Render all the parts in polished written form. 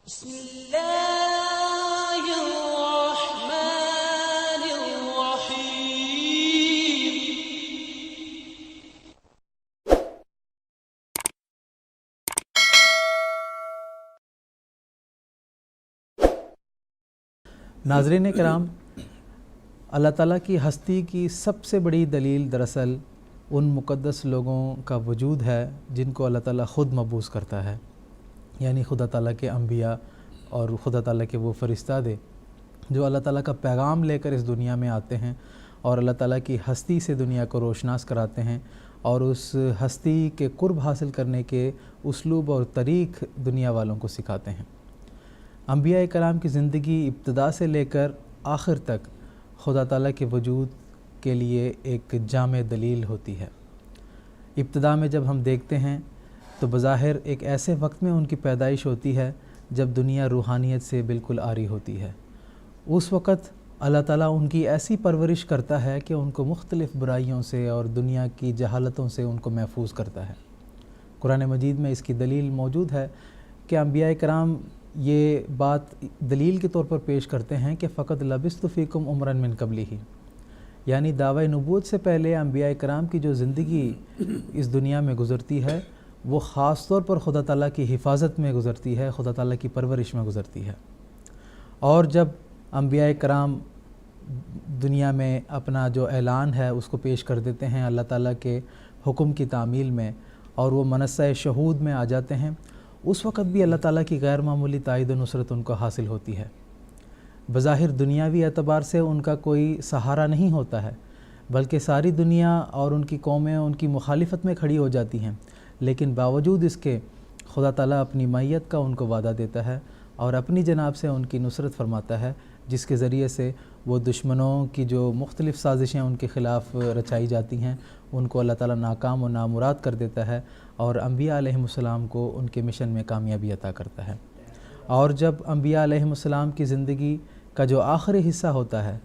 بسم اللہ الرحمن الرحیم۔ ناظرین کرام، اللہ تعالیٰ کی ہستی کی سب سے بڑی دلیل دراصل ان مقدس لوگوں کا وجود ہے جن کو اللہ تعالیٰ خود مبعوث کرتا ہے، یعنی خدا تعالیٰ کے انبیاء اور خدا تعالیٰ کے وہ فرشتادے جو اللہ تعالیٰ کا پیغام لے کر اس دنیا میں آتے ہیں اور اللہ تعالیٰ کی ہستی سے دنیا کو روشناس کراتے ہیں اور اس ہستی کے قرب حاصل کرنے کے اسلوب اور طریق دنیا والوں کو سکھاتے ہیں۔ انبیاء کرام کی زندگی ابتدا سے لے کر آخر تک خدا تعالیٰ کے وجود کے لیے ایک جامع دلیل ہوتی ہے۔ ابتدا میں جب ہم دیکھتے ہیں تو بظاہر ایک ایسے وقت میں ان کی پیدائش ہوتی ہے جب دنیا روحانیت سے بالکل عاری ہوتی ہے۔ اس وقت اللہ تعالیٰ ان کی ایسی پرورش کرتا ہے کہ ان کو مختلف برائیوں سے اور دنیا کی جہالتوں سے ان کو محفوظ کرتا ہے۔ قرآن مجید میں اس کی دلیل موجود ہے کہ انبیاء کرام یہ بات دلیل کے طور پر پیش کرتے ہیں کہ فقط لبثت فیکم عمرا من قبلہ، یعنی دعوی نبوت سے پہلے انبیاء کرام کی جو زندگی اس دنیا میں گزرتی ہے وہ خاص طور پر خدا تعالیٰ کی حفاظت میں گزرتی ہے، خدا تعالیٰ کی پرورش میں گزرتی ہے۔ اور جب انبیاء کرام دنیا میں اپنا جو اعلان ہے اس کو پیش کر دیتے ہیں اللہ تعالیٰ کے حکم کی تعمیل میں اور وہ منصہ شہود میں آ جاتے ہیں، اس وقت بھی اللہ تعالیٰ کی غیر معمولی تائید و نصرت ان کو حاصل ہوتی ہے۔ بظاہر دنیاوی اعتبار سے ان کا کوئی سہارا نہیں ہوتا ہے، بلکہ ساری دنیا اور ان کی قومیں ان کی مخالفت میں کھڑی ہو جاتی ہیں، لیکن باوجود اس کے خدا تعالیٰ اپنی معیت کا ان کو وعدہ دیتا ہے اور اپنی جناب سے ان کی نصرت فرماتا ہے، جس کے ذریعے سے وہ دشمنوں کی جو مختلف سازشیں ان کے خلاف رچائی جاتی ہیں ان کو اللہ تعالیٰ ناکام و نامراد کر دیتا ہے اور انبیاء علیہم السلام کو ان کے مشن میں کامیابی عطا کرتا ہے۔ اور جب انبیاء علیہم السلام کی زندگی کا جو آخری حصہ ہوتا ہے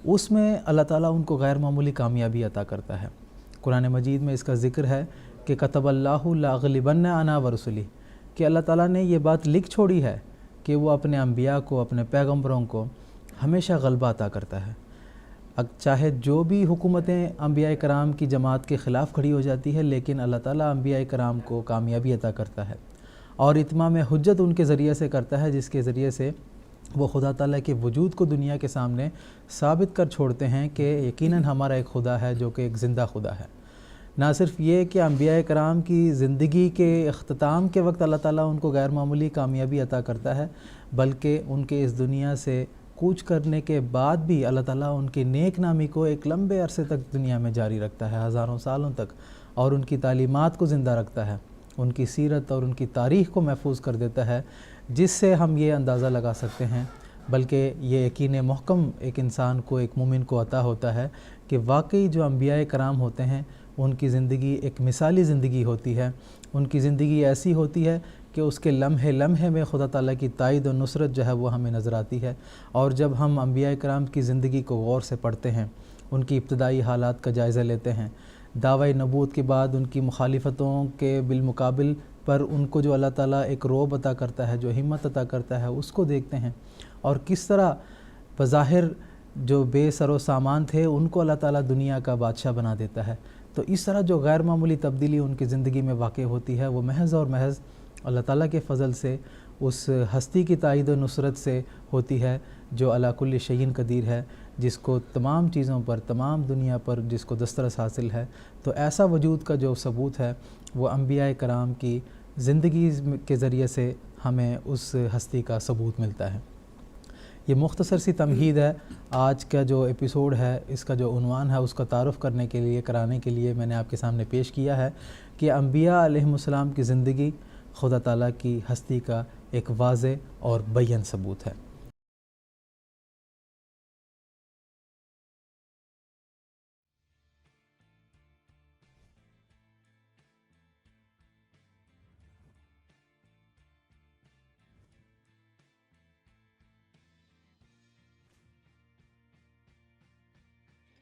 اس میں اللہ تعالیٰ ان کو غیر معمولی کامیابی عطا کرتا ہے۔ قرآن مجید میں اس کا ذکر ہے کہ کتب اللہ لاغلبن انا ورسلی، کہ اللہ تعالیٰ نے یہ بات لکھ چھوڑی ہے کہ وہ اپنے انبیاء کو، اپنے پیغمبروں کو ہمیشہ غلبہ عطا کرتا ہے۔ چاہے جو بھی حکومتیں انبیاء کرام کی جماعت کے خلاف کھڑی ہو جاتی ہے، لیکن اللہ تعالیٰ انبیاء کرام کو کامیابی عطا کرتا ہے اور اتمام حجت ان کے ذریعے سے کرتا ہے، جس کے ذریعے سے وہ خدا تعالیٰ کے وجود کو دنیا کے سامنے ثابت کر چھوڑتے ہیں کہ یقیناً ہمارا ایک خدا ہے جو کہ ایک زندہ خدا ہے۔ نہ صرف یہ کہ انبیاء کرام کی زندگی کے اختتام کے وقت اللہ تعالیٰ ان کو غیر معمولی کامیابی عطا کرتا ہے، بلکہ ان کے اس دنیا سے کوچ کرنے کے بعد بھی اللہ تعالیٰ ان کی نیک نامی کو ایک لمبے عرصے تک دنیا میں جاری رکھتا ہے، ہزاروں سالوں تک، اور ان کی تعلیمات کو زندہ رکھتا ہے، ان کی سیرت اور ان کی تاریخ کو محفوظ کر دیتا ہے، جس سے ہم یہ اندازہ لگا سکتے ہیں، بلکہ یہ یقین محکم ایک انسان کو، ایک مومن کو عطا ہوتا ہے کہ واقعی جو انبیاء کرام ہوتے ہیں ان کی زندگی ایک مثالی زندگی ہوتی ہے، ان کی زندگی ایسی ہوتی ہے کہ اس کے لمحے لمحے میں خدا تعالیٰ کی تائید و نصرت جو ہے وہ ہمیں نظر آتی ہے۔ اور جب ہم انبیاء کرام کی زندگی کو غور سے پڑھتے ہیں، ان کی ابتدائی حالات کا جائزہ لیتے ہیں، دعوی نبوت کے بعد ان کی مخالفتوں کے بالمقابل پر ان کو جو اللہ تعالیٰ ایک روب عطا کرتا ہے، جو ہمت عطا کرتا ہے، اس کو دیکھتے ہیں، اور کس طرح بظاہر جو بے سر و سامان تھے ان کو اللہ تعالیٰ دنیا کا بادشاہ بنا دیتا ہے، تو اس طرح جو غیر معمولی تبدیلی ان کی زندگی میں واقع ہوتی ہے وہ محض اور محض اللہ تعالیٰ کے فضل سے، اس ہستی کی تائید و نصرت سے ہوتی ہے جو علی کل شیء قدیر ہے، جس کو تمام چیزوں پر، تمام دنیا پر جس کو دسترس حاصل ہے۔ تو ایسا وجود کا جو ثبوت ہے وہ انبیاء کرام کی زندگی کے ذریعے سے ہمیں اس ہستی کا ثبوت ملتا ہے۔ یہ مختصر سی تمہید ہے، آج کا جو ایپیسوڈ ہے اس کا جو عنوان ہے اس کا تعارف کرانے کے لیے میں نے آپ کے سامنے پیش کیا ہے کہ انبیاء علیہم السلام کی زندگی خدا تعالیٰ کی ہستی کا ایک واضح اور بین ثبوت ہے۔